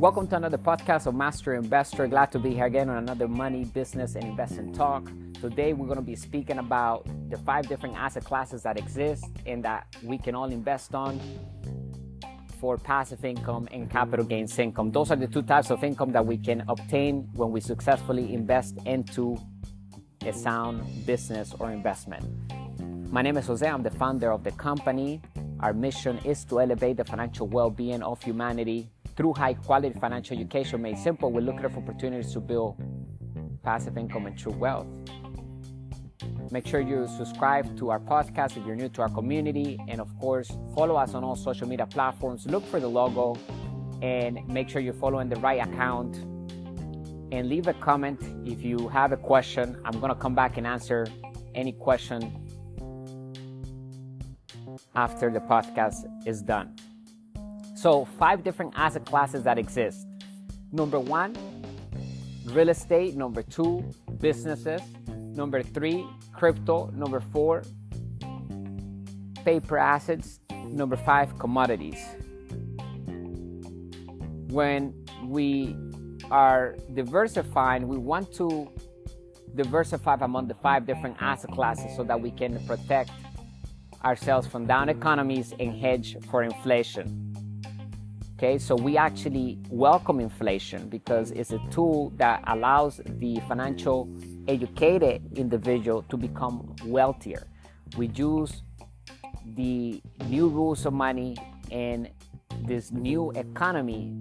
Welcome to another podcast of Master Investor. Glad to be here again on another money, business, and investing talk. Today we're going to be speaking about the 5 different asset classes that exist and that we can all invest on for passive income and capital gains income. Those are the 2 types of income that we can obtain when we successfully invest into a sound business or investment. My name is Jose. I'm the founder of the company. Our mission is to elevate the financial well-being of humanity through high-quality financial education. Made simple, we're looking for opportunities to build passive income and true wealth. Make sure you subscribe to our podcast if you're new to our community. And of course, follow us on all social media platforms. Look for the logo and make sure you're following the right account. And leave a comment if you have a question. I'm going to come back and answer any question after the podcast is done. So 5 different asset classes that exist. Number 1, real estate. Number 2, businesses. Number 3, crypto. Number 4, paper assets. Number 5, commodities. When we are diversifying, we want to diversify among the 5 different asset classes so that we can protect ourselves from down economies and hedge for inflation. Okay, so we actually welcome inflation because it's a tool that allows the financial educated individual to become wealthier. We use the new rules of money and this new economy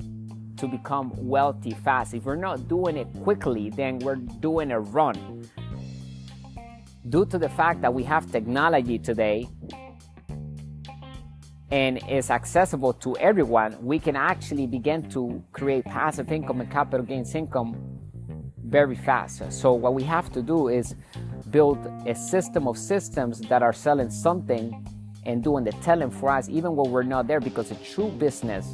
to become wealthy fast. If we're not doing it quickly, then we're doing a run. Due to the fact that we have technology today and it's accessible to everyone, we can actually begin to create passive income and capital gains income very fast. So what we have to do is build a system of systems that are selling something and doing the telling for us, even when we're not there, because a true business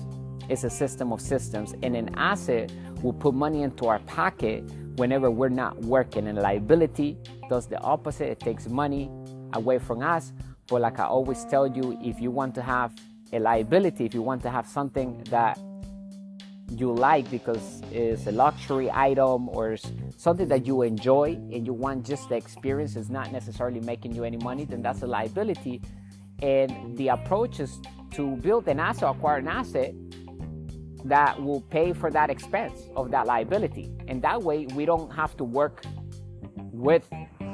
is a system of systems. And an asset will put money into our pocket whenever we're not working. And liability does the opposite. It takes money away from us. But like I always tell you, if you want to have a liability, if you want to have something that you like because it's a luxury item or something that you enjoy and you want just the experience, is not necessarily making you any money, then that's a liability. And the approach is to build an asset, acquire an asset that will pay for that expense of that liability. And that way we don't have to work with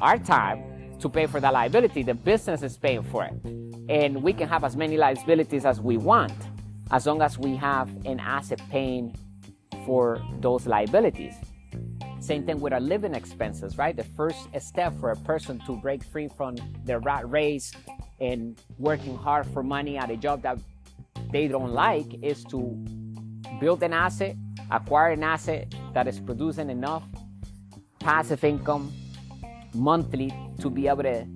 our time to pay for that liability. The business is paying for it. And we can have as many liabilities as we want, as long as we have an asset paying for those liabilities. Same thing with our living expenses, right? The first step for a person to break free from the rat race and working hard for money at a job that they don't like is to build an asset, acquire an asset that is producing enough passive income monthly to be able to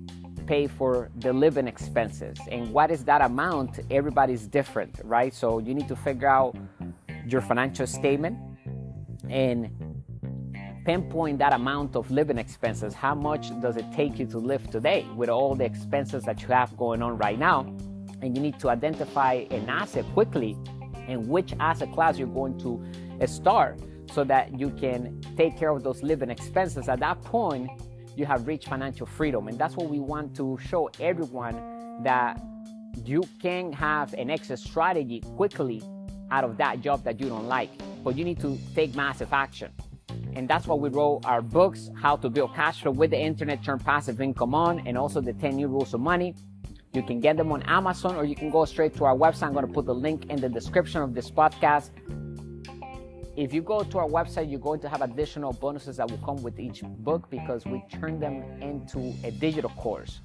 pay for the living expenses. And what is that amount? Everybody's different, right? So you need to figure out your financial statement and pinpoint that amount of living expenses. How much does it take you to live today with all the expenses that you have going on right now? And you need to identify an asset quickly and which asset class you're going to start so that you can take care of those living expenses. At that point, you have reached financial freedom. And that's what we want to show everyone, that you can have an exit strategy quickly out of that job that you don't like, but you need to take massive action. And that's why we wrote our books, How to Build Cash Flow with the Internet, Turn Passive Income On, and also the 10 New Rules of Money. You can get them on Amazon, or you can go straight to our website. I'm going to put the link in the description of this podcast. If you go to our website, you're going to have additional bonuses that will come with each book because we turn them into a digital course.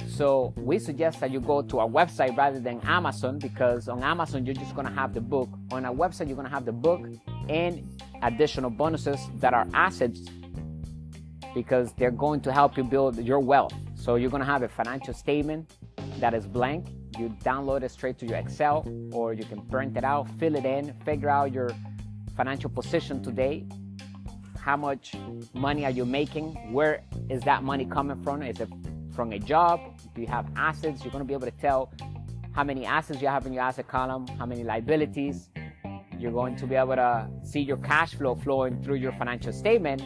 So we suggest that you go to our website rather than Amazon, because on Amazon, you're just going to have the book. On our website, you're going to have the book and additional bonuses that are assets, because they're going to help you build your wealth. So you're going to have a financial statement that is blank. You download it straight to your Excel, or you can print it out, fill it in, figure out your financial position today. How much money are you making? Where is that money coming from? Is it from a job? Do you have assets? You're going to be able to tell how many assets you have in your asset column, how many liabilities, You're going to be able to see your cash flow flowing through your financial statement.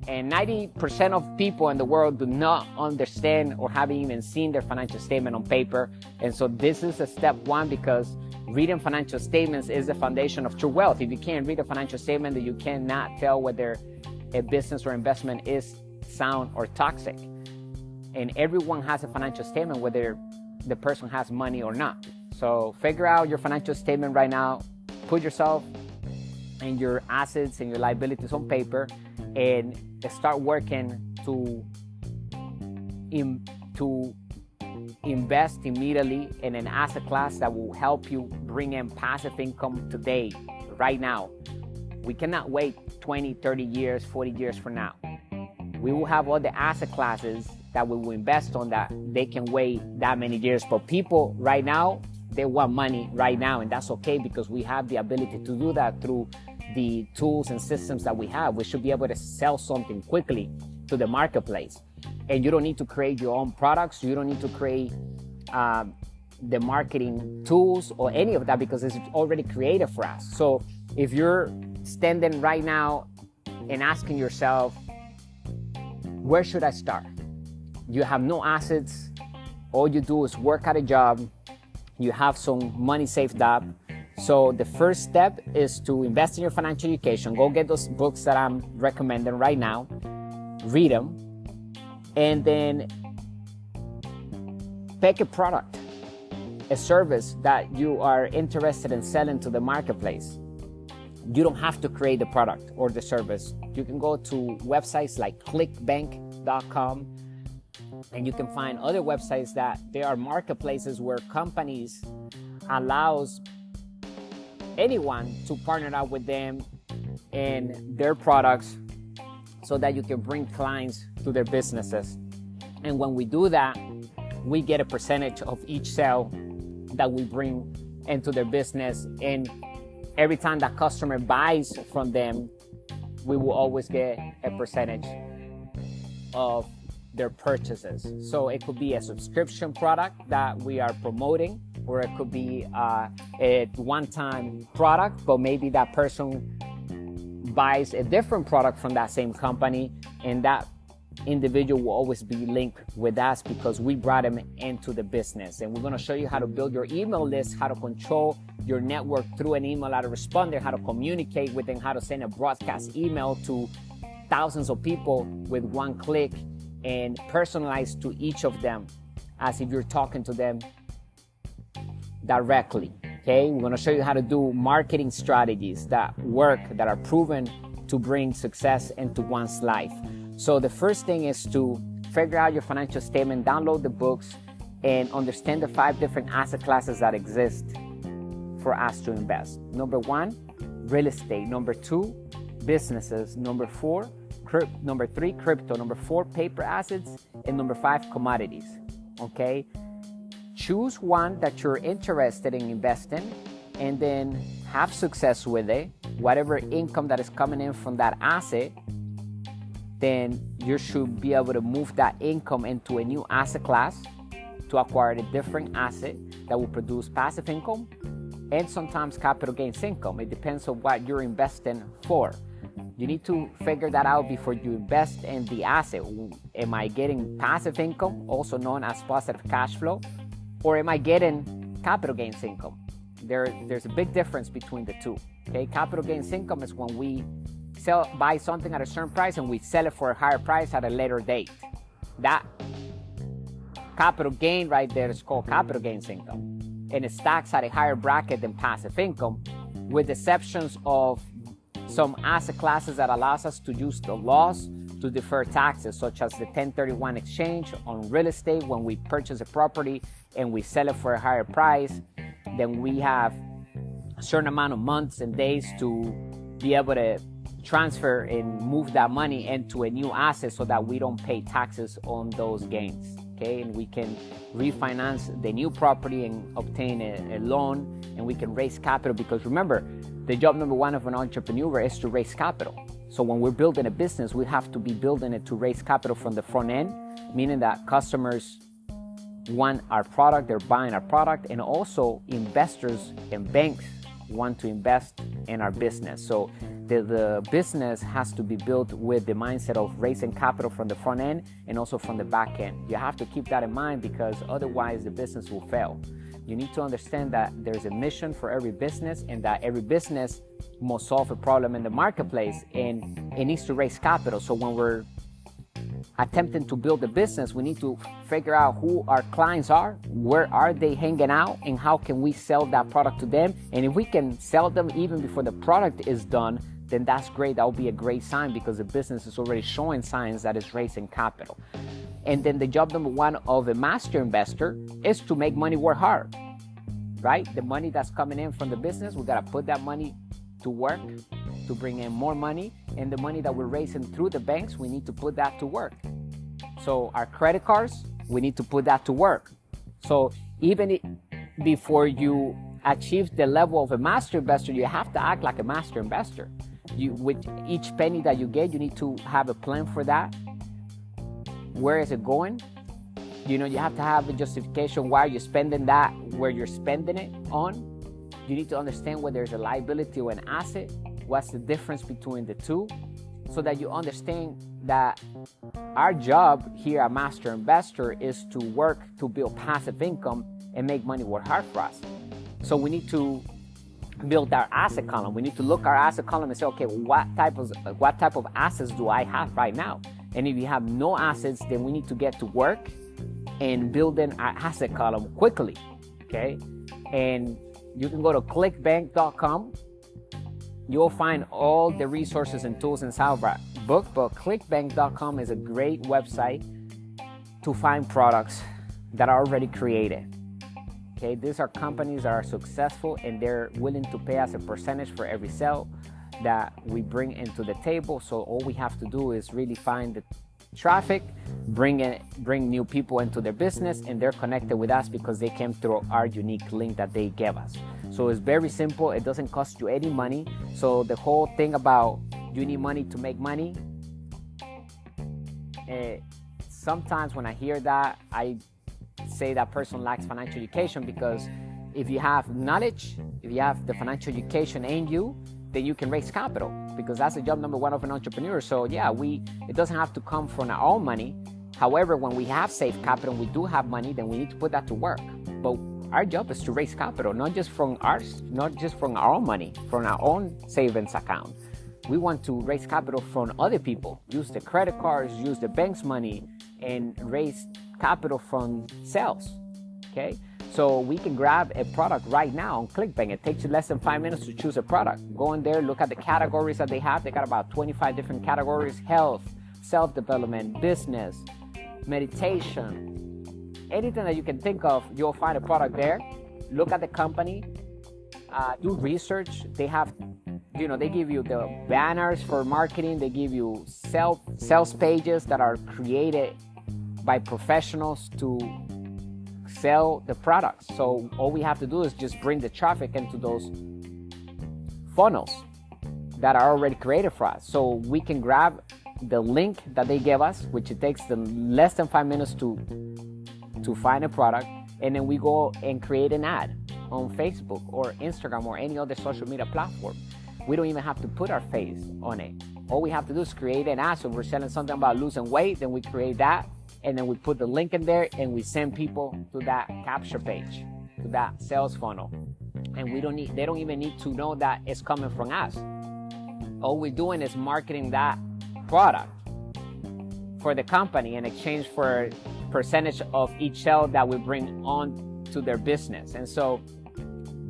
And 90% of people in the world do not understand or haven't even seen their financial statement on paper. And so this is a step one, because reading financial statements is the foundation of true wealth. If you can't read a financial statement, then you cannot tell whether a business or investment is sound or toxic. And everyone has a financial statement, whether the person has money or not. So figure out your financial statement right now. Put yourself and your assets and your liabilities on paper, and start working to invest immediately in an asset class that will help you bring in passive income today, right now. We cannot wait 20, 30 years, 40 years from now. We will have all the asset classes that we will invest on that they can wait that many years. But people right now, they want money right now, and that's okay, because we have the ability to do that through the tools and systems that we have. We should be able to sell something quickly to the marketplace. And you don't need to create your own products. You don't need to create the marketing tools or any of that, because it's already created for us. So if you're standing right now and asking yourself, where should I start? You have no assets. All you do is work at a job. You have some money saved up. So the first step is to invest in your financial education. Go get those books that I'm recommending right now. Read them. And then pick a product, a service that you are interested in selling to the marketplace. You don't have to create the product or the service. You can go to websites like clickbank.com, and you can find other websites that there are marketplaces where companies allows anyone to partner up with them and their products, so that you can bring clients to their businesses. And when we do that, we get a percentage of each sale that we bring into their business. And every time that customer buys from them, we will always get a percentage of their purchases. So it could be a subscription product that we are promoting, or it could be a one-time product, but maybe that person buys a different product from that same company, and that individual will always be linked with us because we brought them into the business. And we're going to show you how to build your email list, how to control your network through an email autoresponder, how to communicate with them, how to send a broadcast email to thousands of people with one click, and personalize to each of them as if you're talking to them directly. Okay, we're going to show you how to do marketing strategies that work, that are proven to bring success into one's life. So the first thing is to figure out your financial statement, download the books, and understand the 5 different asset classes that exist for us to invest. Number 1, real estate. Number 2, businesses. Number 3, crypto. Number 4, paper assets. And number 5, commodities. Okay? Choose one that you're interested in investing, and then have success with it. Whatever income that is coming in from that asset, then you should be able to move that income into a new asset class to acquire a different asset that will produce passive income and sometimes capital gains income. It depends on what you're investing for. You need to figure that out before you invest in the asset. Am I getting passive income, also known as positive cash flow, or am I getting capital gains income? There's a big difference between the two. Okay, capital gains income is when we buy something at a certain price and we sell it for a higher price at a later date. That capital gain right there is called capital gains income, and it stacks at a higher bracket than passive income, with exceptions of some asset classes that allows us to use the laws to defer taxes, such as the 1031 exchange on real estate. When we purchase a property and we sell it for a higher price, then we have a certain amount of months and days to be able to transfer and move that money into a new asset so that we don't pay taxes on those gains. Okay, and we can refinance the new property and obtain a loan, and we can raise capital, because remember, the job number 1 of an entrepreneur is to raise capital. So when we're building a business, we have to be building it to raise capital from the front end, meaning that customers want our product, they're buying our product, and also investors and banks want to invest in our business. So the business has to be built with the mindset of raising capital from the front end and also from the back end. You have to keep that in mind, because otherwise the business will fail. You need to understand that there's a mission for every business, and that every business must solve a problem in the marketplace, and it needs to raise capital. So when we're attempting to build a business, we need to figure out who our clients are, where are they hanging out, and how can we sell that product to them. And if we can sell them even before the product is done, then that's great. That will be a great sign, because the business is already showing signs that it's raising capital. And then the job number one of a master investor is to make money work hard, right? The money that's coming in from the business, we got to put that money to work to bring in more money. And the money that we're raising through the banks, we need to put that to work. So our credit cards, we need to put that to work. So even before you achieve the level of a master investor, you have to act like a master investor. With each penny that you get, you need to have a plan for that. Where is it going? You have to have a justification why you're spending that, where you're spending it on. You need to understand whether there's a liability or an asset. What's the difference between the two? So that you understand that our job here at Master Investor is to work to build passive income and make money work hard for us. So we need to build our asset column. We need to look at our asset column and say, okay, what type of assets do I have right now? And if you have no assets, then we need to get to work and building our asset column quickly, okay? And you can go to clickbank.com. You'll find all the resources and tools inside of our book, but clickbank.com is a great website to find products that are already created. Okay, these are companies that are successful, and they're willing to pay us a percentage for every sale that we bring into the table. So all we have to do is really find the traffic, bring new people into their business, and they're connected with us because they came through our unique link that they gave us. So it's very simple. It doesn't cost you any money. So the whole thing about you need money to make money, sometimes when I hear that, I say that person lacks financial education, because if you have knowledge, if you have the financial education in you, then you can raise capital, because that's the job number one of an entrepreneur. So yeah, it doesn't have to come from our own money. However, when we have saved capital and we do have money, then we need to put that to work. But our job is to raise capital, not just from our own money, from our own savings account. We want to raise capital from other people, use the credit cards, use the bank's money, and raise capital from sales, okay? So we can grab a product right now on ClickBank. It takes you less than 5 minutes to choose a product. Go in there, look at the categories that they have. They got about 25 different categories: health, self-development, business, meditation, anything that you can think of, you'll find a product there. Look at the company, do research. They have, they give you the banners for marketing. They give you sales pages that are created by professionals to sell the products. So all we have to do is just bring the traffic into those funnels that are already created for us. So we can grab the link that they gave us, which it takes them less than 5 minutes to find a product, and then we go and create an ad on Facebook or Instagram or any other social media platform. We don't even have to put our face on it. All we have to do is create an ad. So if we're selling something about losing weight, then we create that, and then we put the link in there, and we send people to that capture page, to that sales funnel. And they don't even need to know that it's coming from us. All we're doing is marketing that product for the company in exchange for percentage of each sale that we bring on to their business. And so,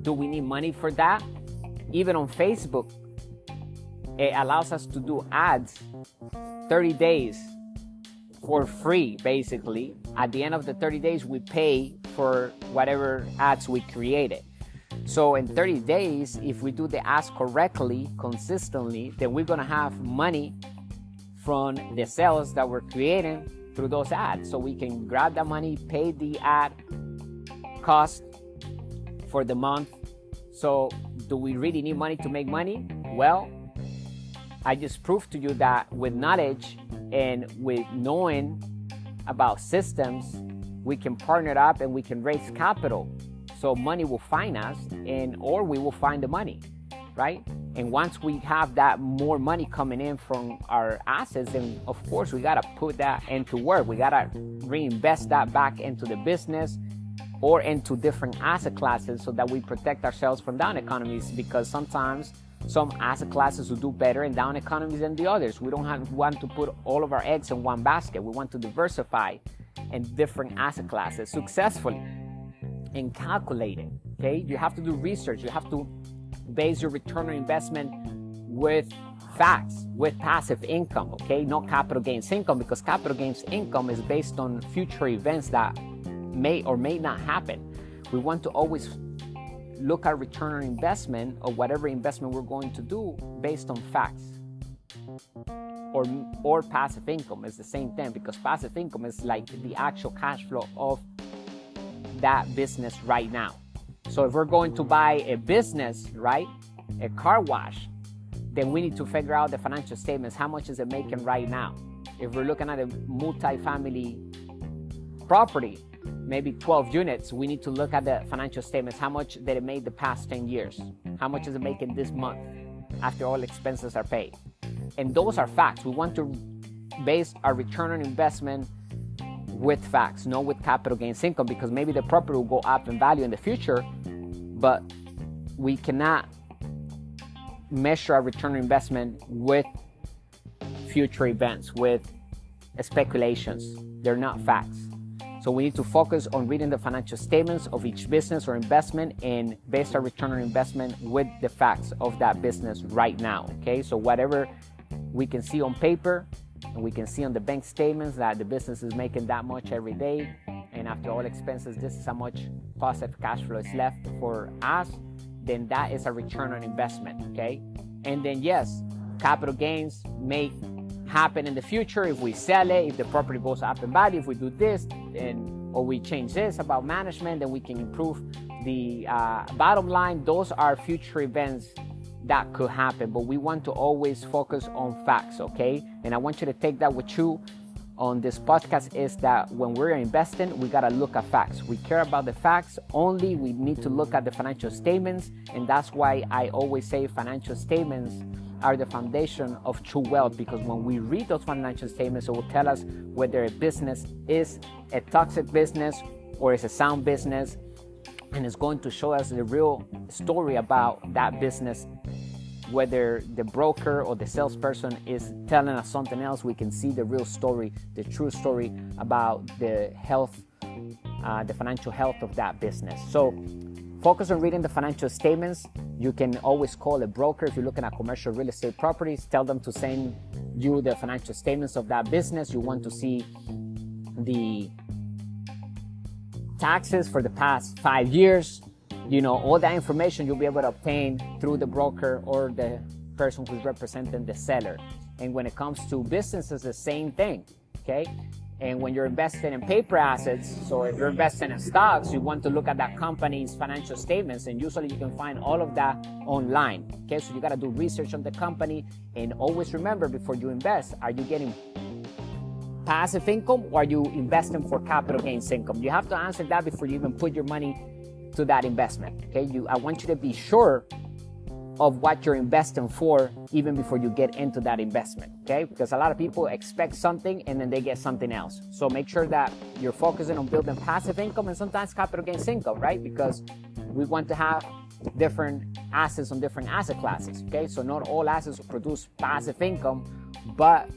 do we need money for that? Even on Facebook, it allows us to do ads 30 days for free, basically. At the end of the 30 days, we pay for whatever ads we created. So in 30 days, if we do the ads correctly, consistently, then we're gonna have money from the sales that we're creating through those ads. So we can grab that money, pay the ad cost for the month. So do we really need money to make money? Well, I just proved to you that with knowledge and with knowing about systems, we can partner up and we can raise capital So money will find us, or we will find the money, right? And once we have that more money coming in from our assets, then of course we gotta put that into work. We gotta reinvest that back into the business or into different asset classes so that we protect ourselves from down economies, because sometimes some asset classes will do better in down economies than the others. We don't want to put all of our eggs in one basket. We want to diversify in different asset classes successfully and calculate it, okay? You have to do research. You have to base your return on investment with facts, with passive income, okay? Not capital gains income, because capital gains income is based on future events that may or may not happen. We want to always look at return on investment or whatever investment we're going to do based on facts. Or passive income is the same thing, because passive income is like the actual cash flow of that business right now. So if we're going to buy a business, right, a car wash, then we need to figure out the financial statements. How much is it making right now? If we're looking at a multi-family property, maybe 12 units, we need to look at the financial statements. How much did it make the past 10 years? How much is it making this month after all expenses are paid? And those are facts. We want to base our return on investment with facts, not with capital gains income, because maybe the property will go up in value in the future, but we cannot measure our return on investment with future events, with speculations. They're not facts. So we need to focus on reading the financial statements of each business or investment and base our return on investment with the facts of that business right now, okay? So whatever we can see on paper and we can see on the bank statements that the business is making that much every day, and after all expenses, this is how much positive cash flow is left for us, then that is a return on investment, okay? And then yes, capital gains may happen in the future if we sell it, if the property goes up in value, if we do this, or we change this about management, then we can improve the bottom line. Those are future events that could happen, but we want to always focus on facts, okay? And I want you to take that with you on this podcast, is that when we're investing, we gotta look at facts. We care about the facts only. We need to look at the financial statements, and that's why I always say financial statements are the foundation of true wealth, because when we read those financial statements, it will tell us whether a business is a toxic business or is a sound business, and it's going to show us the real story about that business. Whether the broker or the salesperson is telling us something else, we can see the real story, the true story about the health, the financial health of that business. So focus on reading the financial statements. You can always call a broker if you're looking at commercial real estate properties. Tell them to send you the financial statements of that business. You want to see the taxes for the past 5 years. You know, all that information you'll be able to obtain through the broker or the person who's representing the seller. And when it comes to businesses, the same thing, okay? And when you're investing in paper assets, so if you're investing in stocks, you want to look at that company's financial statements, and usually you can find all of that online, okay? So you got to do research on the company, and always remember, before you invest, are you getting passive income or are you investing for capital gains income? You have to answer that before you even put your money to that investment, okay? I want you to be sure of what you're investing for even before you get into that investment, okay? Because a lot of people expect something and then they get something else. So make sure that you're focusing on building passive income and sometimes capital gains income, right? Because we want to have different assets on different asset classes, okay? So not all assets will produce passive income, but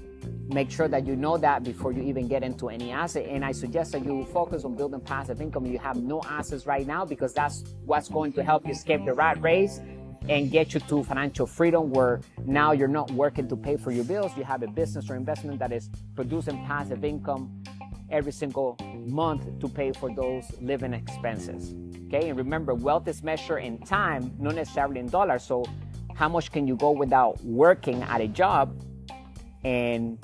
make sure that you know that before you even get into any asset. And I suggest that you focus on building passive income if you have no assets right now, because that's what's going to help you escape the rat race and get you to financial freedom, where now you're not working to pay for your bills. You have a business or investment that is producing passive income every single month to pay for those living expenses, okay? And remember, wealth is measured in time, not necessarily in dollars. So how much can you go without working at a job, and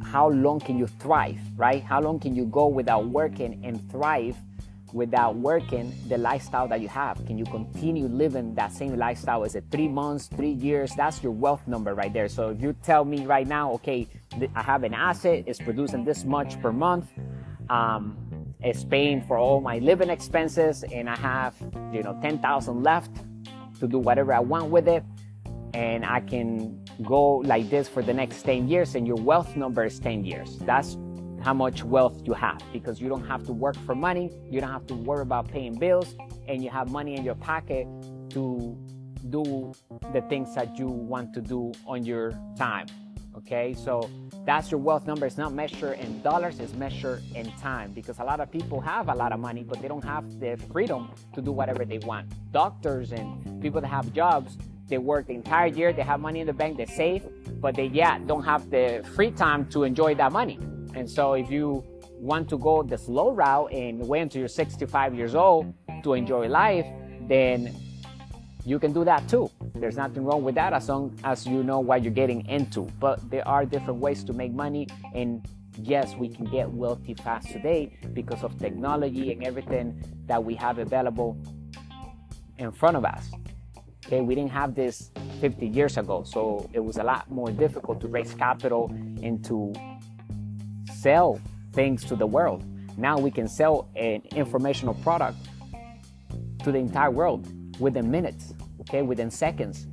how long can you thrive, right? How long can you go without working and thrive without working the lifestyle that you have? Can you continue living that same lifestyle? Is it 3 months, 3 years? That's your wealth number right there. So if you tell me right now, okay, I have an asset, it's producing this much per month, is paying for all my living expenses, and I have, $10,000 left to do whatever I want with it, and I can go like this for the next 10 years, and your wealth number is 10 years. That's how much wealth you have, because you don't have to work for money, you don't have to worry about paying bills, and you have money in your pocket to do the things that you want to do on your time. Okay, so that's your wealth number. It's not measured in dollars, it's measured in time, because a lot of people have a lot of money, but they don't have the freedom to do whatever they want. Doctors and people that have jobs, they work the entire year, they have money in the bank, they save, but they don't have the free time to enjoy that money. And so if you want to go the slow route and wait until you're 65 years old to enjoy life, then you can do that too. There's nothing wrong with that, as long as you know what you're getting into. But there are different ways to make money, and yes, we can get wealthy fast today because of technology and everything that we have available in front of us. Okay, we didn't have this 50 years ago, so it was a lot more difficult to raise capital and to sell things to the world. Now we can sell an informational product to the entire world within minutes, okay, within seconds.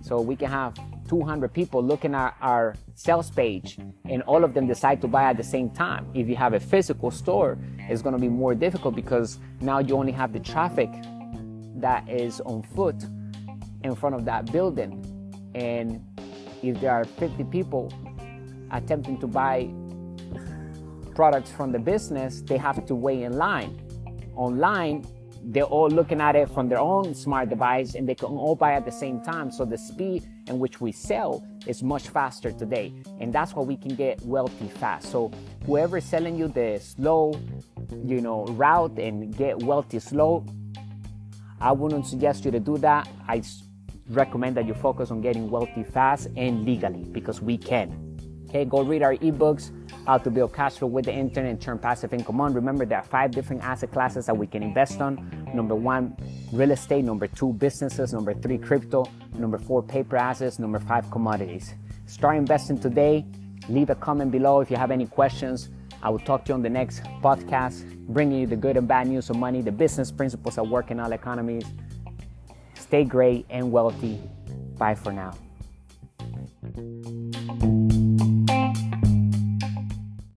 So we can have 200 people looking at our sales page, and all of them decide to buy at the same time. If you have a physical store, it's going to be more difficult, because now you only have the traffic that is on foot in front of that building. And if there are 50 people attempting to buy products from the business, they have to wait in line. Online, they're all looking at it from their own smart device, and they can all buy at the same time. So the speed in which we sell is much faster today, and that's why we can get wealthy fast. So whoever's selling you the slow, route and get wealthy slow, I wouldn't suggest you to do that. I recommend that you focus on getting wealthy fast and legally, because we can. Okay, go read our ebooks, How to Build Cash Flow with the Internet and Turn Passive Income On. Remember, there are 5 different asset classes that we can invest on. Number 1, real estate. Number 2, businesses. Number 3, crypto. Number 4, paper assets. Number 5, commodities. Start investing today. Leave a comment below if you have any questions. I will talk to you on the next podcast, bringing you the good and bad news of money, the business principles that work in all economies. Stay great and wealthy. Bye for now.